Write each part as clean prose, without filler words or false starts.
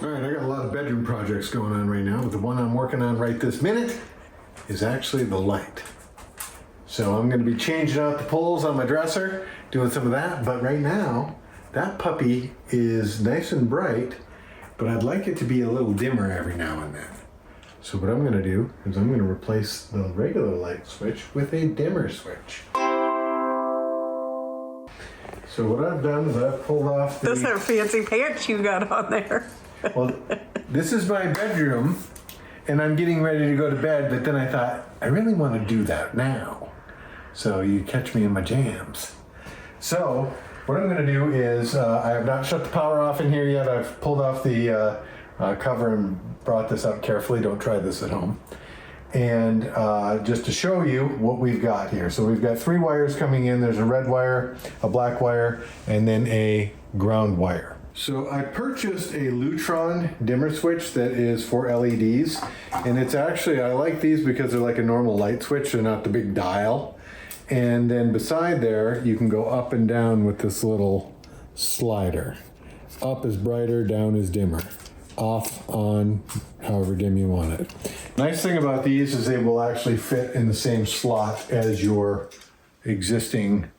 All right, I got a lot of bedroom projects going on right now, but the one I'm working on right this minute is actually the light. So I'm going to be changing out the poles on my dresser, doing some of that, but right now, that puppy is nice and bright, but I'd like it to be a little dimmer every now and then. So what I'm going to do is I'm going to replace the regular light switch with a dimmer switch. So what I've done is I've pulled off Those are fancy pants you got on there. Well, this is my bedroom, and I'm getting ready to go to bed, but then I thought, I really want to do that now. So you catch me in my jams. So what I'm going to do is, I have not shut the power off in here yet. I've pulled off the cover and brought this up carefully. Don't try this at home. And just to show you what we've got here. So we've got 3 wires coming in. There's a red wire, a black wire, and then a ground wire. So I purchased a Lutron dimmer switch that is for LEDs, and it's actually, I like these because they're like a normal light switch, they're not the big dial. And then beside there, you can go up and down with this little slider. Up is brighter, down is dimmer. Off, on, however dim you want it. Nice thing about these is they will actually fit in the same slot as your existing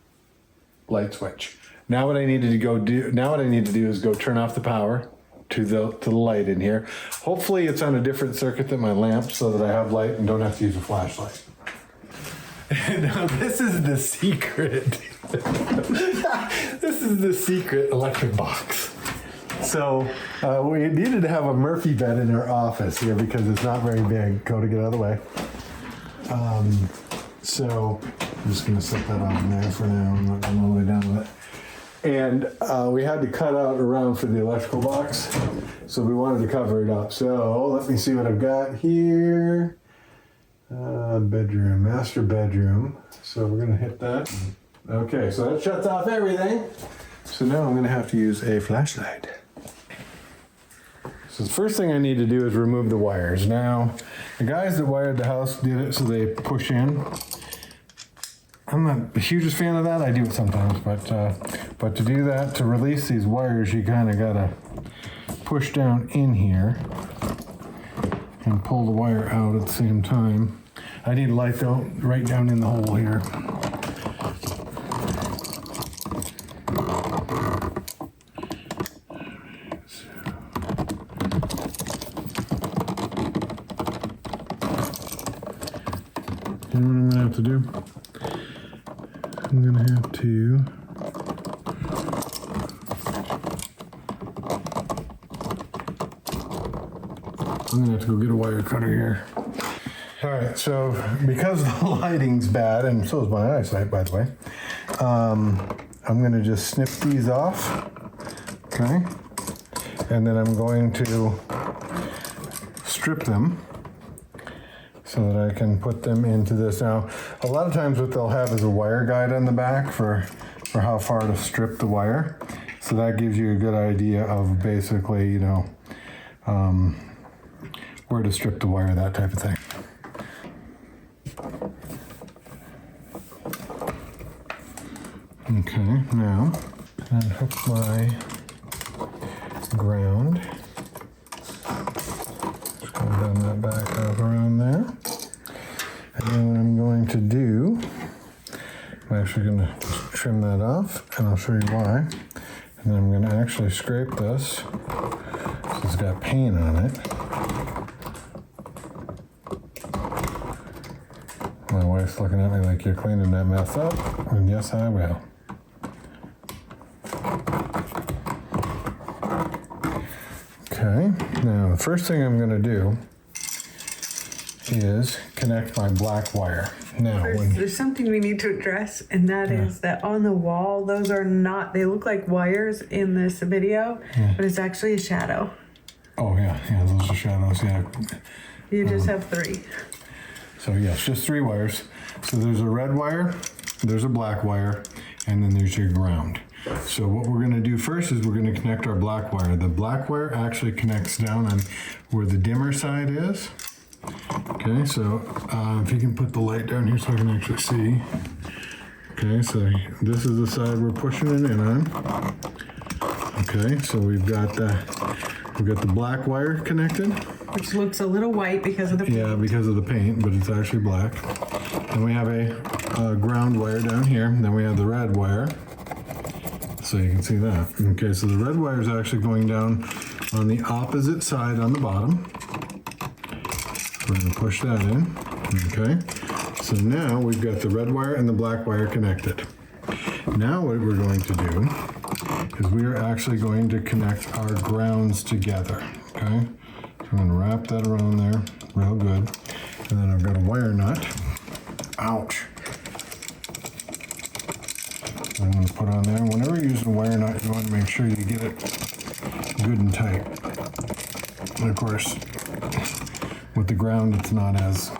light switch. Now what I need to do is go turn off the power to the light in here. Hopefully it's on a different circuit than my lamp so that I have light and don't have to use a flashlight. Now this is the secret. This is the secret electric box. So we needed to have a Murphy bed in our office here because it's not very big. Go to get out of the way. So I'm just gonna set that on there for now. I'm not going all the way down with it. And we had to cut out around for the electrical box, so we wanted to cover it up. So let me see what I've got here. Bedroom, master bedroom. So we're gonna hit that. Okay, so that shuts off everything. So now I'm gonna have to use a flashlight. So the first thing I need to do is remove the wires. Now, the guys that wired the house did it so they push in. I'm not the hugest fan of that. I do it sometimes, but to do that, to release these wires, you kind of gotta push down in here and pull the wire out at the same time. I need light though, right down in the hole here. You know what I'm gonna have to do? I'm gonna have to go get a wire cutter here. All right, so because the lighting's bad, and so is my eyesight, by the way, I'm gonna just snip these off, okay? And then I'm going to strip them so that I can put them into this. Now, a lot of times what they'll have is a wire guide on the back for how far to strip the wire. So that gives you a good idea of basically, you know, where to strip the wire, that type of thing. Okay, now I'm gonna hook my ground. Just go down that back up around there. And then what I'm going to do, I'm actually going to trim that off, and I'll show you why. And then I'm going to actually scrape this, so it's got paint on it. My wife's looking at me like, you're cleaning that mess up, and yes, I will. Okay, now the first thing I'm going to do is connect my black wire. Now, First, there's something we need to address, and that is that on the wall, those are not, they look like wires in this video, but it's actually a shadow. Oh, yeah, those are shadows, yeah. You just have 3. So, yes, just 3 wires. So there's a red wire, there's a black wire, and then there's your ground. So what we're going to do first is we're going to connect our black wire. The black wire actually connects down on where the dimmer side is. Okay, so if you can put the light down here so I can actually see. Okay, so this is the side we're pushing it in on. Okay, so we've got the We've got the black wire connected. Which looks a little white because of the Yeah, because of the paint, but it's actually black. Then we have a ground wire down here. And then we have the red wire. So you can see that. Okay, so the red wire is actually going down on the opposite side on the bottom. We're going to push that in. Okay, so now we've got the red wire and the black wire connected. Now what we're going to do is we are actually going to connect our grounds together. Okay, so I'm going to wrap that around there real good. And then I've got a wire nut. Ouch. I'm going to put on there. Whenever you're using a wire nut, you want to make sure you get it good and tight. And of course, with the ground, it's not as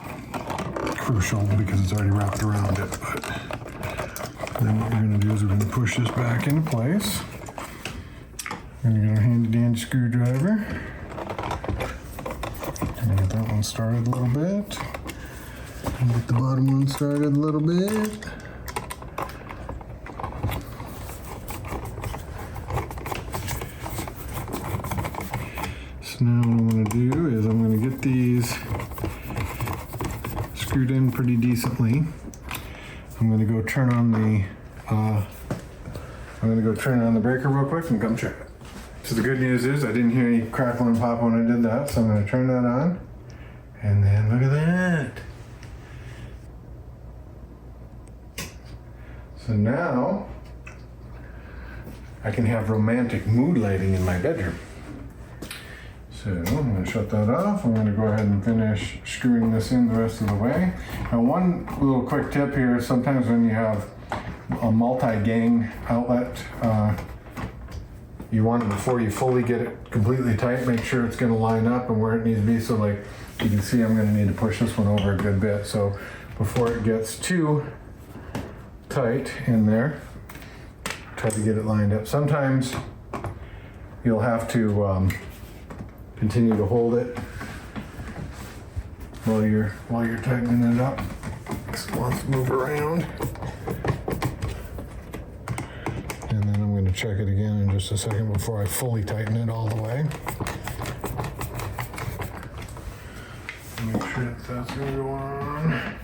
crucial because it's already wrapped around it. But then what we're going to do is we're going to push this back into place. We're going to get our handy dandy screwdriver. And get that one started a little bit. And get the bottom one started a little bit. So now what I'm going to do is I'm going to get these screwed in pretty decently. I'm going to go turn on the breaker real quick and come check it. So the good news is I didn't hear any crackle and pop when I did that, so I'm going to turn that on. And then look at that. So now I can have romantic mood lighting in my bedroom. So I'm going to shut that off. I'm going to go ahead and finish screwing this in the rest of the way. Now one little quick tip here is sometimes when you have a multi-gang outlet, you want it before you fully get it completely tight, make sure it's going to line up and where it needs to be. So like you can see I'm going to need to push this one over a good bit. So before it gets too tight in there, try to get it lined up. Sometimes you'll have to continue to hold it while you're tightening it up. So let's move around. And then I'm going to check it again in just a second before I fully tighten it all the way. Make sure that's going to go on.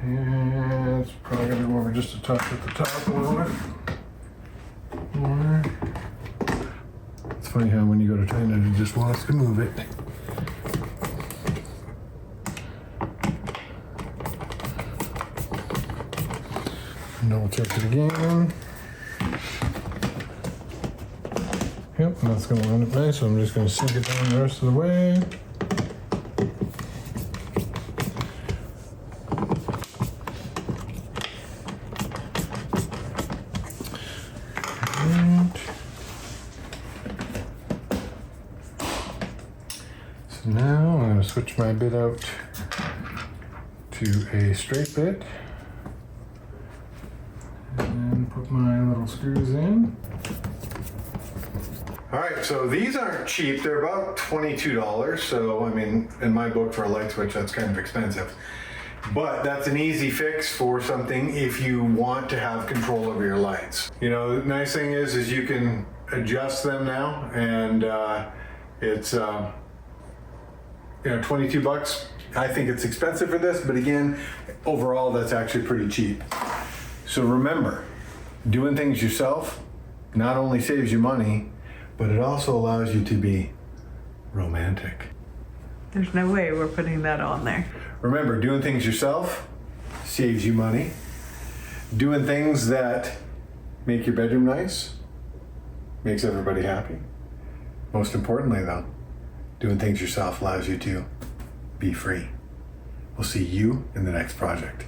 And it's probably going to go over just a touch at the top a little bit more. It's funny how when you go to tighten it, it just wants to move it. And double check it again. Yep, and that's going to line up nice, so I'm just going to sink it down the rest of the way. So now I'm going to switch my bit out to a straight bit and put my little screws in. All right, so these aren't cheap. They're about $22. So, I mean, in my book for a light switch, that's kind of expensive. But that's an easy fix for something if you want to have control over your lights. You know, the nice thing is you can adjust them now, and it's, you know, $22. I think it's expensive for this, but again, overall, that's actually pretty cheap. So remember, doing things yourself not only saves you money, but it also allows you to be romantic. There's no way we're putting that on there. Remember, doing things yourself saves you money. Doing things that make your bedroom nice makes everybody happy. Most importantly, though, doing things yourself allows you to be free. We'll see you in the next project.